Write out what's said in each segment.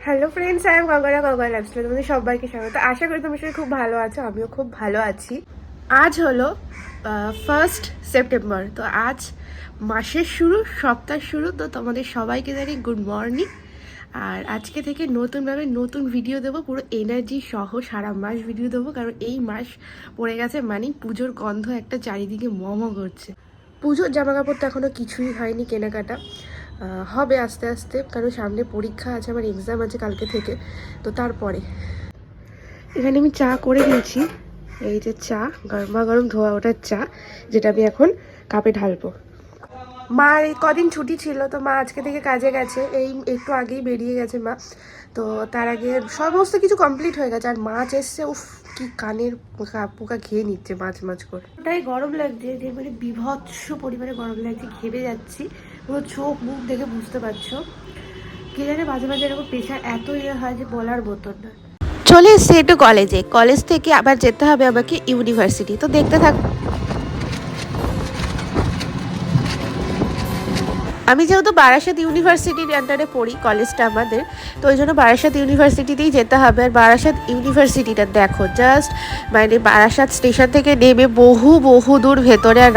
Hello friends, I am Ganga Ganga lifestyle. তোমাদের সবাইকে স্বাগত। আশা করি তোমরা সবাই খুব ভালো আছো, আমিও খুব ভালো আছি। আজ হলো 1 সেপ্টেম্বর। তো আজ মাসের শুরু, সপ্তাহ শুরু। তো তোমাদের সবাইকে জানি গুড মর্নিং। আর আজকে থেকে নতুনভাবে নতুন ভিডিও দেবো, পুরো এনার্জি সহ সারা মাস ভিডিও দেবো। কারণ এই মাস পড়ে গেছে মানে পুজোর গন্ধ একটা চারিদিকে করছে। পুজোর জামা কাপড় তো এখনও কিছুই হয়নি কেনাকাটা, হবে আস্তে আস্তে। কারণ সামনে পরীক্ষা আছে, আমার এক্সাম আছে কালকে থেকে। তো তারপরে এখানে আমি চা করে নিয়েছি। এই যে চা, গরমা গরম ধোয়া ওঠার চা, যেটা আমি এখন কাপে ঢালবো। মার এই কদিন ছুটি ছিল, তো মা আজকে থেকে কাজে গেছে। এই একটু আগেই বেরিয়ে গেছে মা। তো তার আগে সমস্ত কিছু কমপ্লিট হয়ে গেছে। আর মাছ এসছে, উফ কি কানের পোকা খেয়ে নিচ্ছে মাছ মাছ করে। ওটাই গরম লাগছে, যে মানে বিভৎস পরিমাণে গরম লাগছে, ঘেমে যাচ্ছি পুরো। চোখ মুখ দেখে বুঝতে পারছো। কে জানে মাঝে মাঝে এরকম প্রেশার এত হয় যে বলার মতন না। চলে এসছি একটু কলেজে। কলেজ থেকে আবার যেতে হবে আমাকে ইউনিভার্সিটি। তো দেখতে থাক। আমি যেহেতু বারাসাত ইউনিভার্সিটির আন্ডারে পড়ি, কলেজটা আমাদের, তো ওই জন্য বারাসাত ইউনিভার্সিটিতেই যেতে হবে। আর বারাসাত ইউনিভার্সিটিটা দেখো জাস্ট, মানে বারাসাত স্টেশন থেকে নেমে বহু বহু দূর ভেতরে। আর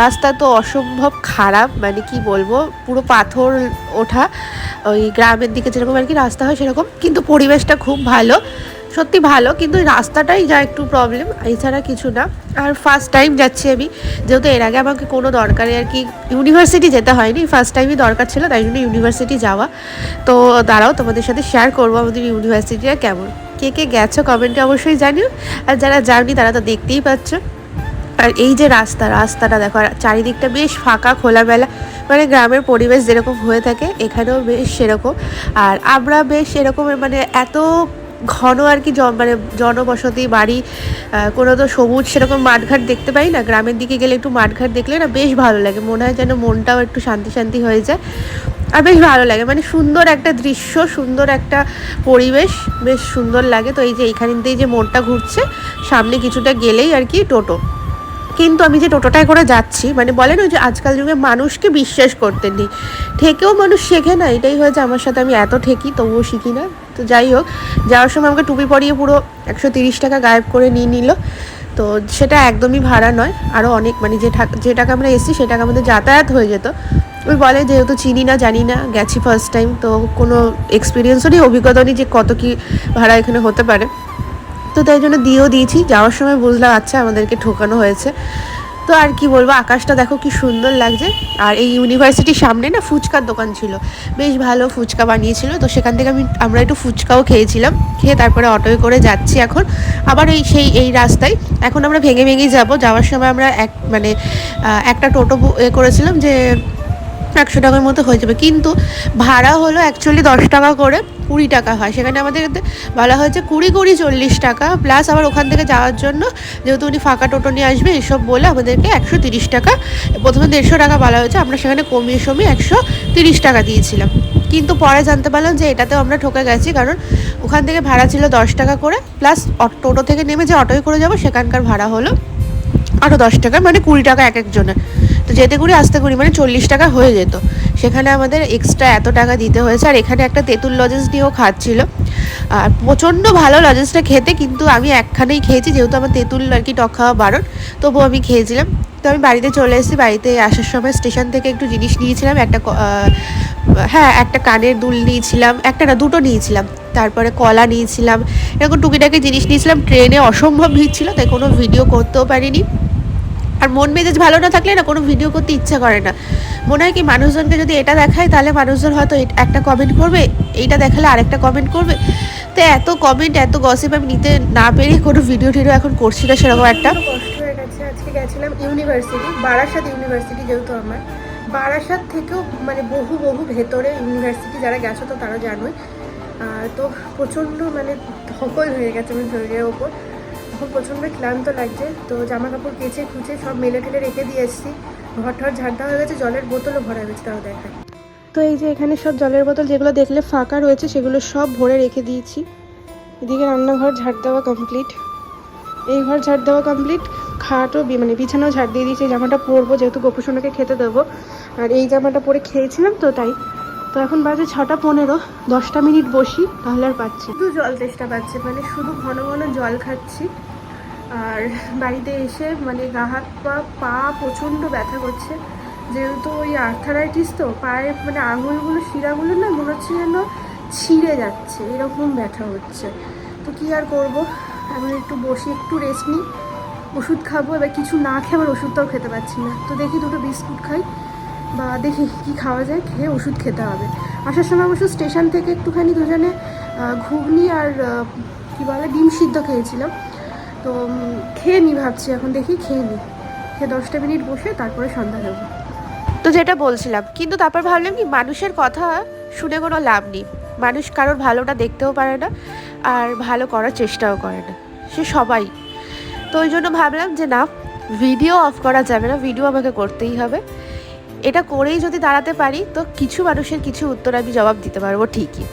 রাস্তা তো অসম্ভব খারাপ, মানে কি বলবো, পুরো পাথর ওঠা। ওই গ্রামের দিকে যেরকম আর কি রাস্তা হয় সেরকম, কিন্তু পরিবেশটা খুব ভালো, সত্যি ভালো। কিন্তু রাস্তাটাই যা একটু প্রবলেম, এছাড়া কিছু না। আর ফার্স্ট টাইম যাচ্ছি আমি, যেহেতু এর আগে আমাকে কোনো দরকারে আর কি ইউনিভার্সিটি যেতে হয়নি, ফার্স্ট টাইমই দরকার ছিল, তাই জন্য ইউনিভার্সিটি যাওয়া। তো দাঁড়াও, তোমাদের সাথে শেয়ার করবো আমাদের ইউনিভার্সিটিটা কেমন। কে কে গেছো কমেন্টে অবশ্যই জানিও, আর যারা যাওনি তারা তো দেখতেই পাচ্ছ। আর এই যে রাস্তাটা দেখো, আর চারিদিকটা বেশ ফাঁকা খোলামেলা, মানে গ্রামের পরিবেশ যেরকম হয়ে থাকে এখানেও বেশ সেরকম। আর আমরা বেশ এরকম মানে এত ঘন আর কি মানে জনবসতি বাড়ি, কোনো তো সবুজ সেরকম মাঠঘাট দেখতে পাই না। গ্রামের দিকে গেলে একটু মাঠঘাট দেখলে না বেশ ভালো লাগে, মনে হয় যেন মনটাও একটু শান্তি শান্তি হয়ে যায়। আর বেশ ভালো লাগে, মানে সুন্দর একটা দৃশ্য, সুন্দর একটা পরিবেশ, বেশ সুন্দর লাগে। তো এই যে এইখান দিয়ে যে মোড়টা ঘুরছে, সামনে কিছুটা গেলেই আর কি টোটো। কিন্তু আমি যে টোটোটায় করে যাচ্ছি, মানে বলে না যে আজকাল যুগে মানুষকে বিশ্বাস করতে নেই, ঠেকেও মানুষ শেখে না, এটাই হয়েছে আমার সাথে। আমি এত ঠেকি তবুও শিখি না। তো যাই হোক, যাওয়ার সময় আমাকে টুপি পরিয়ে পুরো 130 টাকা গায়েব করে নিয়ে নিল। তো সেটা একদমই ভাড়া নয়, আরও অনেক, মানে যে টাকা আমরা এসেছি সে টাকা আমাদের যাতায়াত হয়ে যেত। ওই বলে যেহেতু চিনি না জানি না, গেছি ফার্স্ট টাইম, তো কোনো এক্সপিরিয়েন্সও নেই, অভিজ্ঞতা নেই যে কত কী ভাড়া এখানে হতে পারে। তো তাই জন্য দিয়েছি। যাওয়ার সময় বুঝলাম আচ্ছা আমাদেরকে ঠকানো হয়েছে। তো আর কি বলবো, আকাশটা দেখো কি সুন্দর লাগছে। আর এই ইউনিভার্সিটির সামনে না ফুচকার দোকান ছিল, বেশ ভালো ফুচকা বানিয়েছিল। তো সেখান থেকে আমরা একটু ফুচকাও খেয়েছিলাম, খেয়ে তারপরে অটোয় করে যাচ্ছি এখন আবার এই রাস্তায়। এখন আমরা ভেঙে যাব। যাওয়ার সময় আমরা একটা টোটো করেছিলাম যে 100 টাকার মতো হয়ে যাবে, কিন্তু ভাড়া হলো অ্যাকচুয়ালি 10 টাকা করে, 20 টাকা হয়। সেখানে আমাদের বলা হয়েছে 20 টাকা, প্লাস আবার ওখান থেকে যাওয়ার জন্য যেহেতু উনি ফাঁকা টোটো নিয়ে আসবে এসব বলে আমাদেরকে 130 টাকা, প্রথমে 150 টাকা বলা হয়েছে, আমরা সেখানে কমিয়ে 130 টাকা দিয়েছিলাম। কিন্তু পরে জানতে পারলাম যে এটাতেও আমরা ঠকে গেছি, কারণ ওখান থেকে ভাড়া ছিল 10 টাকা করে, প্লাস টোটো থেকে নেমে যে অটোয় করে যাবো সেখানকার ভাড়া হলো আরও 10 টাকা, মানে 20 টাকা এক একজনের। তো যেতে করি আসতে করি মানে 40 টাকা হয়ে যেত। সেখানে আমাদের এক্সট্রা এত টাকা দিতে হয়েছে। আর এখানে একটা তেঁতুল লজেন্স নিয়েও খাচ্ছিল, আর প্রচণ্ড ভালো লজেন্সটা খেতে, কিন্তু আমি একখানেই খেয়েছি, যেহেতু আমার তেঁতুল আর কি টক খাওয়া বারণ, তবুও আমি খেয়েছিলাম। তো আমি বাড়িতে চলে এসেছি। বাড়িতে আসার সময় স্টেশন থেকে একটু জিনিস নিয়েছিলাম, একটা কানের দুল নিয়েছিলাম, একটা না দুটো নিয়েছিলাম, তারপরে কলা নিয়েছিলাম, এরকম টুকিটাকি জিনিস নিয়েছিলাম। ট্রেনে অসম্ভব ভিড় ছিল, তাই কোনো ভিডিও করতেও পারিনি। আর মন মেজাজ ভালো না থাকলে না কোনো ভিডিও করতে ইচ্ছা করে না, মনে হয় কি মানুষজনকে যদি এটা দেখায় তাহলে মানুষজন হয়তো একটা কমেন্ট করবে, এইটা দেখালে আরেকটা কমেন্ট করবে। তো এত কমেন্ট এত গসিপ আমি নিতে না পেরে কোনো ভিডিও এখন করছি না সেরকম একটা। কষ্ট হয়ে গেছে। আজকে গেছিলাম ইউনিভার্সিটি, বারাসাত ইউনিভার্সিটি, যেহেতু আমার বারাসাত থেকেও মানে বহু বহু ভেতরে ইউনিভার্সিটি, যারা গেছো তো তারা জানোই। তো প্রচণ্ড মানে ধকল হয়ে গেছে আমার শরীরের ওপর, এখন প্রচণ্ড ক্লান্ত লাগছে। তো জামা কাপড় কেচে খুঁচে সব মেলে ঠেলে রেখে দিয়ে এসেছি, ঘর ঠর ঝাড়টা হয়ে গেছে, জলের বোতলও ভরা হয়েছে, তাও দেখায়। তো এই যে এখানে সব জলের বোতল যেগুলো দেখলে ফাঁকা রয়েছে সেগুলো সব ভরে রেখে দিয়েছি। এদিকে রান্নাঘর ঝাড় দেওয়া কমপ্লিট, এই ঘর ঝাড় দেওয়া কমপ্লিট, খাটও মানে বিছানাও ঝাড় দিয়ে দিয়েছি। এই জামাটা পরবো যেহেতু গোপুসোনাকে খেতে দেবো, আর এই জামাটা পরে খেয়েছিলাম তো তাই তো এখন বাজে 6:15, 10টা মিনিট বসি তাহলে আর পাচ্ছি। শুধু জল তেষ্টা পাচ্ছে, মানে শুধু ঘন ঘন জল খাচ্ছি। আর বাড়িতে এসে মানে গা হাত পা প্রচণ্ড ব্যথা করছে, যেহেতু ওই আর্থারাইটিস, তো পায়ে মানে আঙুলগুলো শিরাগুলো না মনে হচ্ছে যেন ছিঁড়ে যাচ্ছে, এরকম ব্যথা হচ্ছে। তো কী আর করবো, এখন একটু বসি, একটু রেস্ট নিই, ওষুধ খাবো। এবার কিছু না খেয়ে আবার ওষুধটাও খেতে পারছি না, তো দেখি দুটো বিস্কুট খাই বা দেখি কি খাওয়া যায়, খেয়ে ওষুধ খেতে হবে। আসার সময় অবশ্য স্টেশন থেকে একটুখানি দুজনে ঘুগনি আর কী বলে ডিম সিদ্ধ খেয়েছিলাম, তো খেয়ে নিই ভাবছি, এখন দেখি খেয়ে নিই, খেয়ে 10টা মিনিট বসে তারপরে সন্ধ্যা দেবো। তো যেটা বলছিলাম, কিন্তু তারপর ভাবলাম কি মানুষের কথা শুনে কোনো লাভ নেই। মানুষ কারোর ভালোটা দেখতেও পারে না আর ভালো করার চেষ্টাও করে না, সে সবাই। তো ওই জন্য ভাবলাম যে না, ভিডিও অফ করা যাবে না, ভিডিও আমাকে করতেই হবে। এটা করেই যদি দাঁড়াতে পারি তো কিছু মানুষের কিছু উত্তর আমি জবাব দিতে পারবো ঠিকই।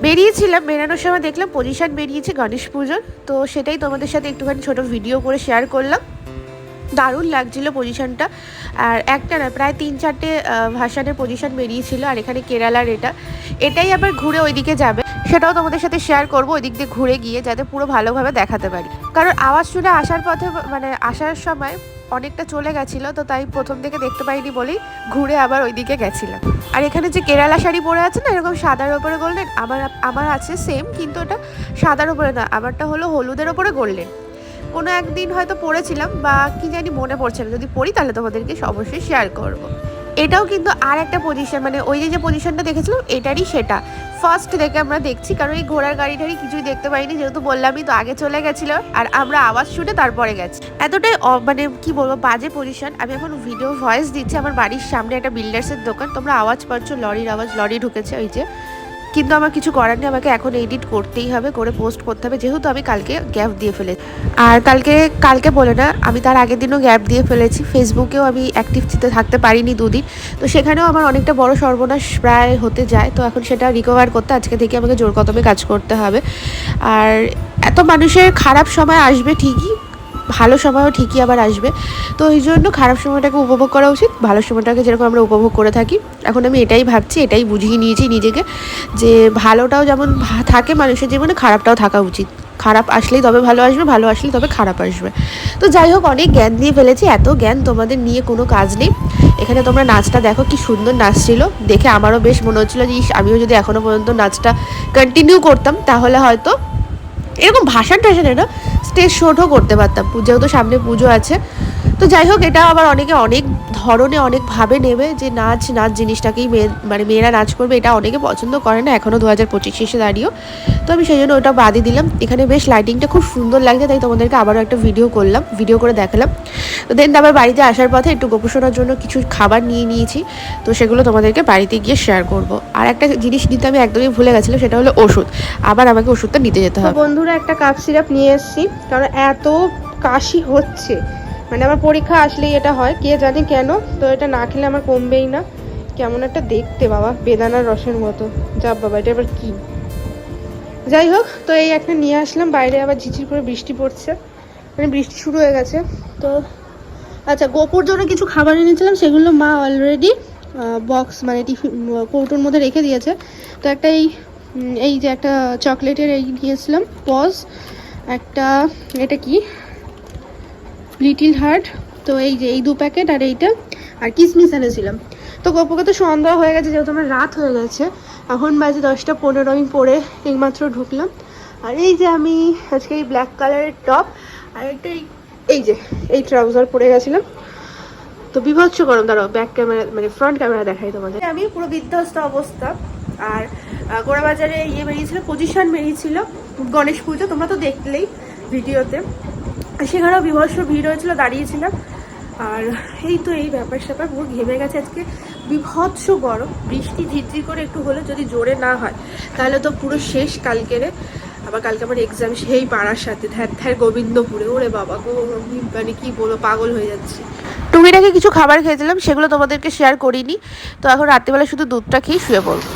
বেরিয়েছিলাম, বেরানোর সময় দেখলাম পজিশন বেরিয়েছে গণেশ পুজোর, তো সেটাই তোমাদের সাথে একটুখানি ছোট ভিডিও করে শেয়ার করলাম। দারুণ লাগছিল পজিশনটা, আর একটা না প্রায় 3-4টে ভাসানের পজিশন বেরিয়েছিল। আর এখানে কেরালার এটাই আবার ঘুরে ওইদিকে যাবে, সেটাও তোমাদের সাথে শেয়ার করবো ওই দিক দিয়ে ঘুরে গিয়ে, যাতে পুরো ভালোভাবে দেখাতে পারি। কারণ আওয়াজ শুনে আসার পথে মানে আসার সময় অনেকটা চলে গেছিলো, তো তাই প্রথম থেকে দেখতে পাইনি বলেই ঘুরে আবার ওইদিকে গেছিলাম। আর এখানে যে কেরালা শাড়ি পরে আছে না এরকম সাদার ওপরে গোল্ডেন, আমার আছে সেম, কিন্তু ওটা সাদার ওপরে না, আমারটা হলো হলুদের ওপরে গোল্ডেন। কোনো একদিন হয়তো পড়েছিলাম বা কি জানি মনে পড়ছে না, যদি পড়ি তাহলে তোমাদেরকে অবশ্যই শেয়ার করব। এটাও কিন্তু আর একটা পজিশন, মানে ওই যে পজিশনটা দেখেছিলাম এটারই সেটা ফার্স্ট থেকে আমরা দেখছি। কারণ এই ঘোড়ার গাড়ি টাড়ি কিছুই দেখতে পাইনি, যেহেতু বললামই তো আগে চলে গেছিলো আর আমরা আওয়াজ শুনে তারপরে গেছি। এতটাই মানে কি বলবো বাজে পজিশন। আমি এখন ভিডিও ভয়েস দিচ্ছি, আমার বাড়ির সামনে একটা বিল্ডার্সের দোকান, তোমরা আওয়াজ পাচ্ছ, লরির আওয়াজ, লরি ঢুকেছে ওই যে। কিন্তু আমার কিছু করার নেই, আমাকে এখন এডিট করতেই হবে, করে পোস্ট করতে হবে, যেহেতু আমি কালকে গ্যাপ দিয়ে ফেলেছি। আর কালকে বলে না, আমি তার আগের দিনও গ্যাপ দিয়ে ফেলেছি। ফেসবুকেও আমি অ্যাক্টিভ থাকতে পারিনি 2 দিন, তো সেখানেও আমার অনেকটা বড় সর্বনাশ প্রায় হতে যায়। তো এখন সেটা রিকভার করতে আজকে থেকে আমাকে জোর কদমে কাজ করতে হবে। আর এত মানুষের খারাপ সময় আসবে ঠিকই, ভালো সময়ও ঠিকই আবার আসবে। তো এই জন্য খারাপ সময়টাকে উপভোগ করা উচিত, ভালো সময়টাকে যেরকম আমরা উপভোগ করে থাকি। এখন আমি এটাই ভাবছি, এটাই বুঝিয়ে নিয়েছি নিজেকে, যে ভালোটাও যেমন থাকে মানুষের জীবনে, খারাপটাও থাকা উচিত। খারাপ আসলেই তবে ভালো আসবে, ভালো আসলেই তবে খারাপ আসবে। তো যাই হোক, অনেক জ্ঞান দিয়ে ফেলেছি, এত জ্ঞান তোমাদের নিয়ে কোনো কাজ নেই। এখানে তোমরা নাচটা দেখো, কি সুন্দর নাচ ছিল, দেখে আমারও বেশ মনে হচ্ছিলো যে আমিও যদি এখনও পর্যন্ত নাচটা কন্টিনিউ করতাম তাহলে হয়তো এরকম ভাষণ টাষানে না স্টেজ শোটও করতে পারতাম, যেহেতু সামনে পুজো আছে। তো যাই হোক, এটা আবার অনেকে অনেক ধরনে অনেকভাবে নেবে, যে নাচ জিনিসটাকেই মেয়েরা নাচ করবে, এটা অনেকে পছন্দ করে না এখনও 2025 এসে দাঁড়িয়েও। তো আমি সেই জন্য ওটা বাদই দিলাম। এখানে বেশ লাইটিংটা খুব সুন্দর লাগছে, তাই তোমাদেরকে আবারও একটা ভিডিও করে দেখালাম। তো দেন আবার বাড়িতে আসার পথে একটু গোপুসোনার জন্য কিছু খাবার নিয়ে নিয়েছি, তো সেগুলো তোমাদেরকে বাড়িতে গিয়ে শেয়ার করব। আর একটা জিনিস নিতে আমি একদমই ভুলে গেছিলাম, সেটা হলো ওষুধ। আবার আমাকে ওষুধটা নিতে যেতে হবে। বন্ধুরা, একটা কাপ সিরাপ নিয়ে এসেছি, কারণ এত কাশি হচ্ছে, মানে আমার পরীক্ষা আসলেই এটা হয়, কে জানে কেন। তো এটা না খেলে আমার কমবেই না, কেমন একটা দেখতে বাবা, বেদানার রসের মতো। যা বাবা, এটা এবার কি। যাই হোক, তো এই একটা নিয়ে আসলাম। বাইরে আবার ঝিঝির করে বৃষ্টি পড়ছে, মানে বৃষ্টি শুরু হয়ে গেছে। তো আচ্ছা, গোপুর জন্য কিছু খাবার এনেছিলাম, সেগুলো মা অলরেডি বক্স মানে টিফিন কৌটোর মধ্যে রেখে দিয়েছে। তো একটা এই যে একটা চকলেটের এই নিয়েছিলাম পজ, একটা এটা কি লিটিল হার্ট, তো এই যে এই 2 প্যাকেট, আর এইটা, আর কিসমিস এনেছিলাম। তো গপুকে তো সন্ধ্যা হয়ে গেছে, যেহেতু আমার রাত হয়ে গেছে, এখন বাজে 10:15। আমি পরে এইমাত্র ঢুকলাম। আর এই যে আমি আজকে এই ব্ল্যাক কালারের টপ আর একটা এই যে এই ট্রাউজার পরে গেছিলাম। তো বিভৎস গরম, দাঁড়াও ব্যাক ক্যামেরা মানে ফ্রন্ট ক্যামেরা দেখাই তোমাদের। আমি পুরো বিধ্বস্ত অবস্থা। আর গোড়াবাজারে বেরিয়েছিল, পজিশন বেরিয়েছিল গণেশ পুজো, তোমরা তো দেখলেই ভিডিওতে। সেখানেও বিভৎস ভিড় হয়েছিল, দাঁড়িয়েছিলাম। আর এই তো এই ব্যাপার স্যাপার, পুরো ঘেমে গেছে। আজকে বিভৎস গরম, বৃষ্টি ঝিরঝির করে একটু হলে যদি জোরে না হয় তাহলে তো পুরো শেষ কালকেরে। আবার কালকে আমার এক্সাম সেই পাড়ার সাথে ধ্যার গোবিন্দপুরে, ওরে বাবা গো, মানে কি বলবো, পাগল হয়ে যাচ্ছি। টুকিটাকি কিছু খাবার খেয়েছিলাম, সেগুলো তোমাদেরকে শেয়ার করিনি। তো এখন রাত্রিবেলা শুধু দুধটা খেয়ে শুয়ে পড়বো।